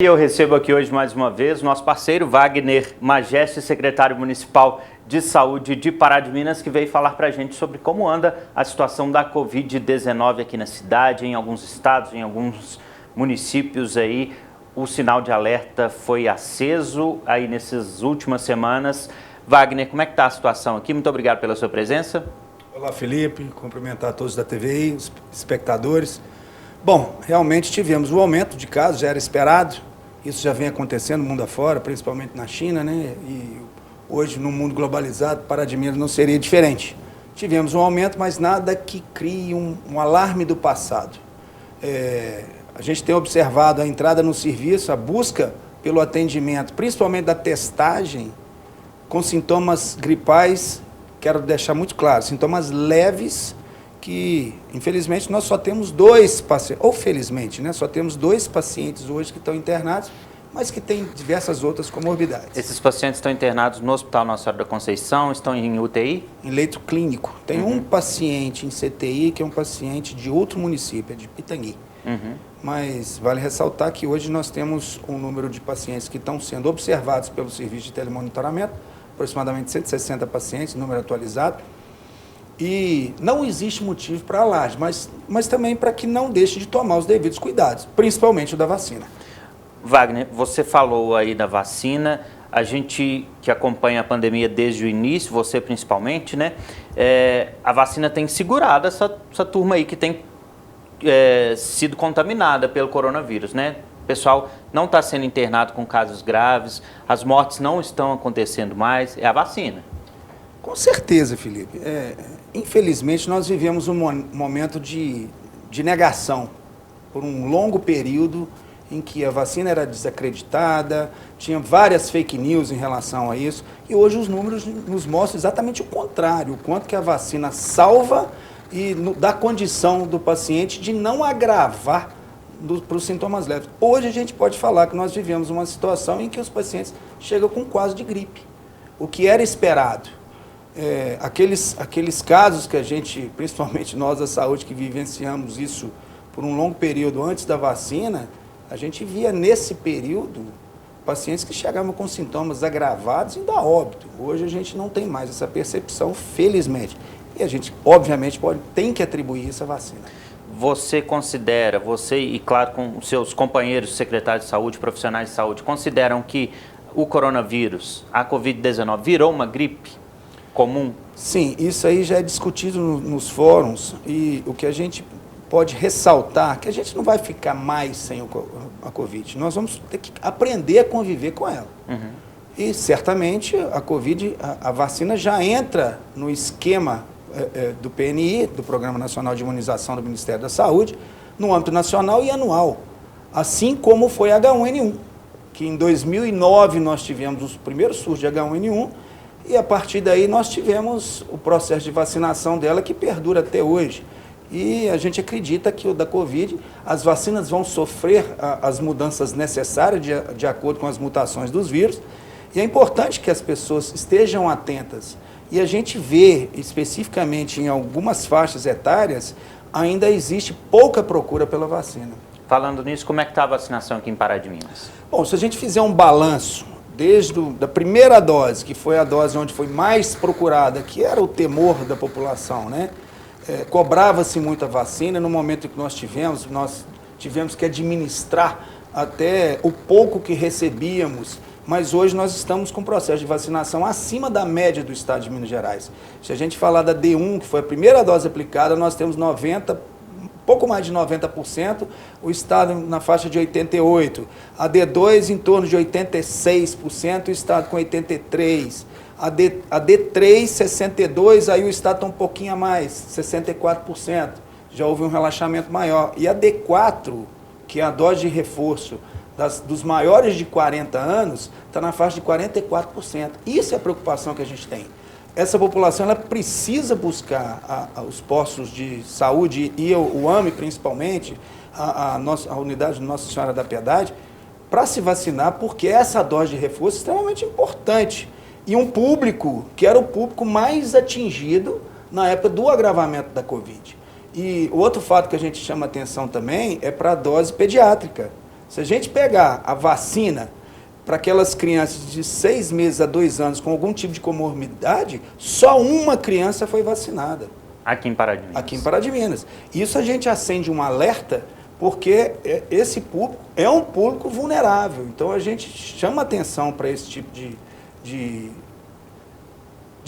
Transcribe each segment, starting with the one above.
E eu recebo aqui hoje mais uma vez o nosso parceiro Wagner Majeste, secretário municipal de saúde de Pará de Minas, que veio falar para a gente sobre como anda a situação da Covid-19 aqui na cidade, em alguns estados, em alguns municípios aí. O sinal de alerta foi aceso aí nessas últimas semanas. Wagner, como é que está a situação aqui? Muito obrigado pela sua presença. Olá, Felipe. Cumprimentar a todos da TV, os espectadores. Bom, realmente tivemos um aumento de casos, já era esperado. Isso já vem acontecendo no mundo afora, principalmente na China, né? E hoje, no mundo globalizado, Pará de Minas não seria diferente. Tivemos um aumento, mas nada que crie um alarme do passado. A gente tem observado a entrada no serviço, a busca pelo atendimento, principalmente da testagem, com sintomas gripais, quero deixar muito claro, sintomas leves, que infelizmente nós só temos dois pacientes, ou felizmente, né, só temos dois pacientes hoje que estão internados, mas que têm diversas outras comorbidades. Esses pacientes estão internados no Hospital Nossa Senhora da Conceição, estão em UTI? Em leito clínico. Tem um paciente em CTI, que é um paciente de outro município, é de Pitangui. Mas vale ressaltar que hoje nós temos um número de pacientes que estão sendo observados pelo serviço de telemonitoramento, aproximadamente 160 pacientes, número atualizado. E não existe motivo para alarde, mas também para que não deixe de tomar os devidos cuidados, principalmente o da vacina. Wagner, você falou aí da vacina, a gente que acompanha a pandemia desde o início, você principalmente, né? A vacina tem segurado essa turma aí que tem sido contaminada pelo coronavírus, né? O pessoal não está sendo internado com casos graves, as mortes não estão acontecendo mais, é a vacina. Com certeza, Felipe. Infelizmente, nós vivemos um momento de negação por um longo período em que a vacina era desacreditada, tinha várias fake news em relação a isso, e hoje os números nos mostram exatamente o contrário, o quanto que a vacina salva e dá condição do paciente de não agravar para os sintomas leves. Hoje a gente pode falar que nós vivemos uma situação em que os pacientes chegam com quase de gripe, o que era esperado. Aqueles casos que a gente, principalmente nós da saúde, que vivenciamos isso por um longo período antes da vacina, a gente via nesse período pacientes que chegavam com sintomas agravados e ainda óbito. Hoje a gente não tem mais essa percepção, felizmente. E a gente, obviamente, tem que atribuir isso à vacina. Você considera, você e, claro, com os seus companheiros secretários de saúde, profissionais de saúde, consideram que o coronavírus, a Covid-19, virou uma gripe comum? Sim, isso aí já é discutido nos fóruns, e o que a gente pode ressaltar, que a gente não vai ficar mais sem a Covid, nós vamos ter que aprender a conviver com ela. E certamente a Covid, a vacina já entra no esquema do PNI, do Programa Nacional de Imunização do Ministério da Saúde, no âmbito nacional e anual, assim como foi a H1N1, que em 2009 nós tivemos os primeiros surtos de H1N1, e a partir daí nós tivemos o processo de vacinação dela que perdura até hoje. E a gente acredita que o da Covid, as vacinas vão sofrer as mudanças necessárias de acordo com as mutações dos vírus. E é importante que as pessoas estejam atentas. E a gente vê, especificamente em algumas faixas etárias, ainda existe pouca procura pela vacina. Falando nisso, como é que está a vacinação aqui em Pará de Minas? Bom, se a gente fizer um balanço, desde da primeira dose, que foi a dose onde foi mais procurada, que era o temor da população, né? Cobrava-se muito a vacina. No momento em que nós tivemos que administrar até o pouco que recebíamos, mas hoje nós estamos com um processo de vacinação acima da média do estado de Minas Gerais. Se a gente falar da D1, que foi a primeira dose aplicada, nós temos pouco mais de 90%, o estado na faixa de 88%, a D2 em torno de 86%, o estado com 83%, a D3, 62%, aí o estado está um pouquinho a mais, 64%, já houve um relaxamento maior. E a D4, que é a dose de reforço dos maiores de 40 anos, está na faixa de 44%. Isso é a preocupação que a gente tem. Essa população ela precisa buscar os postos de saúde e o AME, principalmente, a unidade de Nossa Senhora da Piedade, para se vacinar, porque essa dose de reforço é extremamente importante. E um público que era o público mais atingido na época do agravamento da Covid. E o outro fato que a gente chama atenção também é para a dose pediátrica. Se a gente pegar a vacina para aquelas crianças de 6 meses a 2 anos com algum tipo de comorbidade, só uma criança foi vacinada. Aqui em Pará de Minas. Aqui em Pará de Minas. Isso a gente acende um alerta, porque esse público é um público vulnerável. Então a gente chama atenção para esse tipo de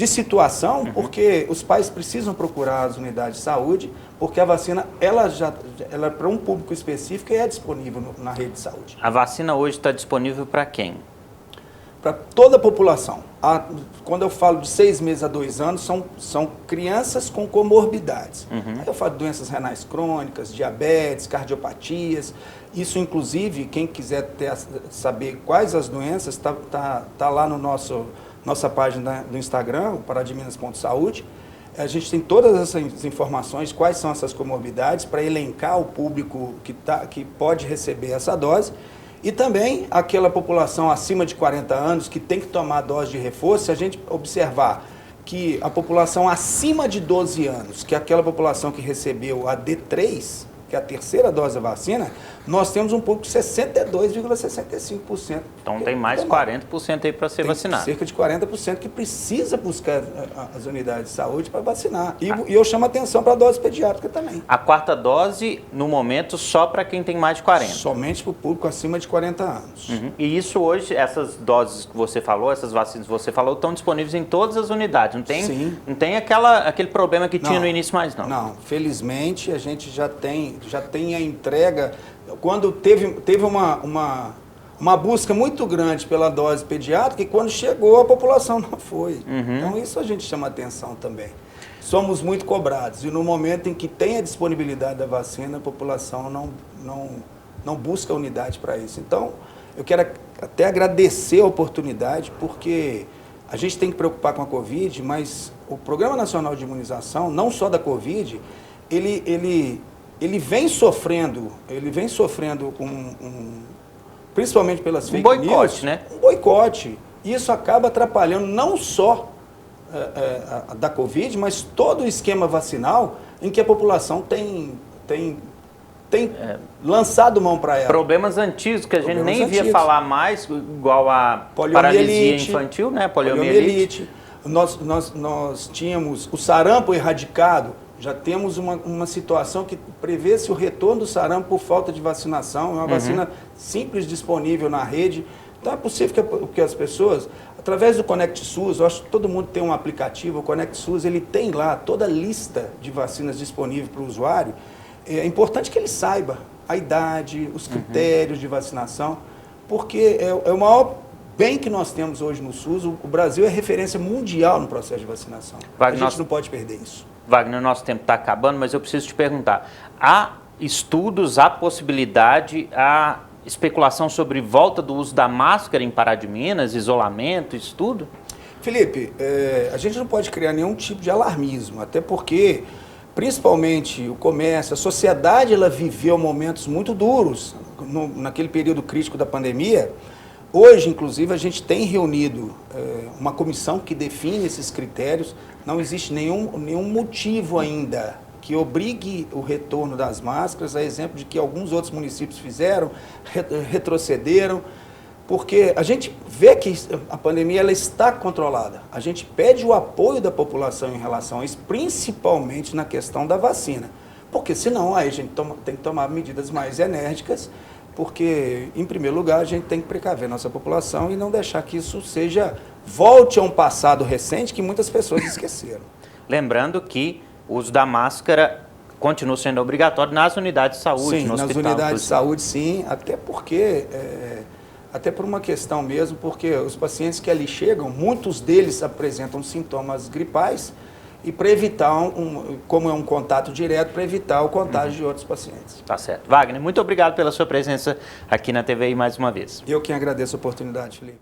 situação, porque os pais precisam procurar as unidades de saúde, porque a vacina, ela é para um público específico e é disponível na rede de saúde. A vacina hoje está disponível para quem? Para toda a população. Quando eu falo de 6 meses a 2 anos, são crianças com comorbidades. Aí eu falo de doenças renais crônicas, diabetes, cardiopatias. Isso, inclusive, quem quiser saber quais as doenças, tá lá no nossa página do Instagram, o paradiminas.saúde. A gente tem todas essas informações, quais são essas comorbidades, para elencar o público que pode receber essa dose. E também aquela população acima de 40 anos que tem que tomar a dose de reforço. Se a gente observar que a população acima de 12 anos, que é aquela população que recebeu a D3, que é a terceira dose da vacina, nós temos um público de 62,65%. Então tem mais 40% aí para ser vacinado. Cerca de 40% que precisa buscar as unidades de saúde para vacinar. E eu chamo a atenção para a dose pediátrica também. A quarta dose, no momento, só para quem tem mais de 40? Somente para o público acima de 40 anos. E isso hoje, essas doses que você falou, essas vacinas que você falou, estão disponíveis em todas as unidades. Não tem, Sim. Não tem aquele problema que tinha no início mais, não? Não, felizmente a gente já tem a entrega. Quando teve uma busca muito grande pela dose pediátrica, e quando chegou a população não foi. Então isso a gente chama atenção também. Somos muito cobrados, e no momento em que tem a disponibilidade da vacina, a população não busca unidade para isso. Então, eu quero até agradecer a oportunidade, porque a gente tem que preocupar com a Covid, mas o Programa Nacional de Imunização, não só da Covid, ele vem sofrendo principalmente pelas fake news. Um boicote, né? Um boicote. Isso acaba atrapalhando não só da Covid, mas todo o esquema vacinal em que a população tem lançado mão para ela. Problemas antigos que a gente nem via falar mais, igual a paralisia infantil, né? Poliomielite. Nós tínhamos o sarampo erradicado. Já temos uma situação que prevê-se o retorno do sarampo por falta de vacinação. É uma vacina simples, disponível na rede. Então é possível que as pessoas, através do Conect SUS, eu acho que todo mundo tem um aplicativo, o Conect SUS, ele tem lá toda a lista de vacinas disponíveis para o usuário. É importante que ele saiba a idade, os critérios de vacinação, porque é o maior bem que nós temos hoje no SUS. O Brasil é referência mundial no processo de vacinação. A gente não pode perder isso. Wagner, nosso tempo está acabando, mas eu preciso te perguntar. Há estudos, há possibilidade, há especulação sobre volta do uso da máscara em Pará de Minas, isolamento, isso tudo? Felipe, a gente não pode criar nenhum tipo de alarmismo, até porque, principalmente o comércio, a sociedade, ela viveu momentos muito duros naquele período crítico da pandemia. Hoje, inclusive, a gente tem reunido uma comissão que define esses critérios. Não existe nenhum motivo ainda que obrigue o retorno das máscaras, a exemplo de que alguns outros municípios fizeram, retrocederam, porque a gente vê que a pandemia ela está controlada. A gente pede o apoio da população em relação a isso, principalmente na questão da vacina, porque senão aí a gente tem que tomar medidas mais enérgicas, porque, em primeiro lugar, a gente tem que precaver nossa população e não deixar que isso volte a um passado recente que muitas pessoas esqueceram. Lembrando que o uso da máscara continua sendo obrigatório nas unidades de saúde, sim, no hospital. Sim, nas unidades de saúde, sim, até porque, até por uma questão mesmo, porque os pacientes que ali chegam, muitos deles apresentam sintomas gripais, e para evitar, como é um contato direto, para evitar o contágio de outros pacientes. Tá certo. Wagner, muito obrigado pela sua presença aqui na TVI mais uma vez. Eu que agradeço a oportunidade, Felipe.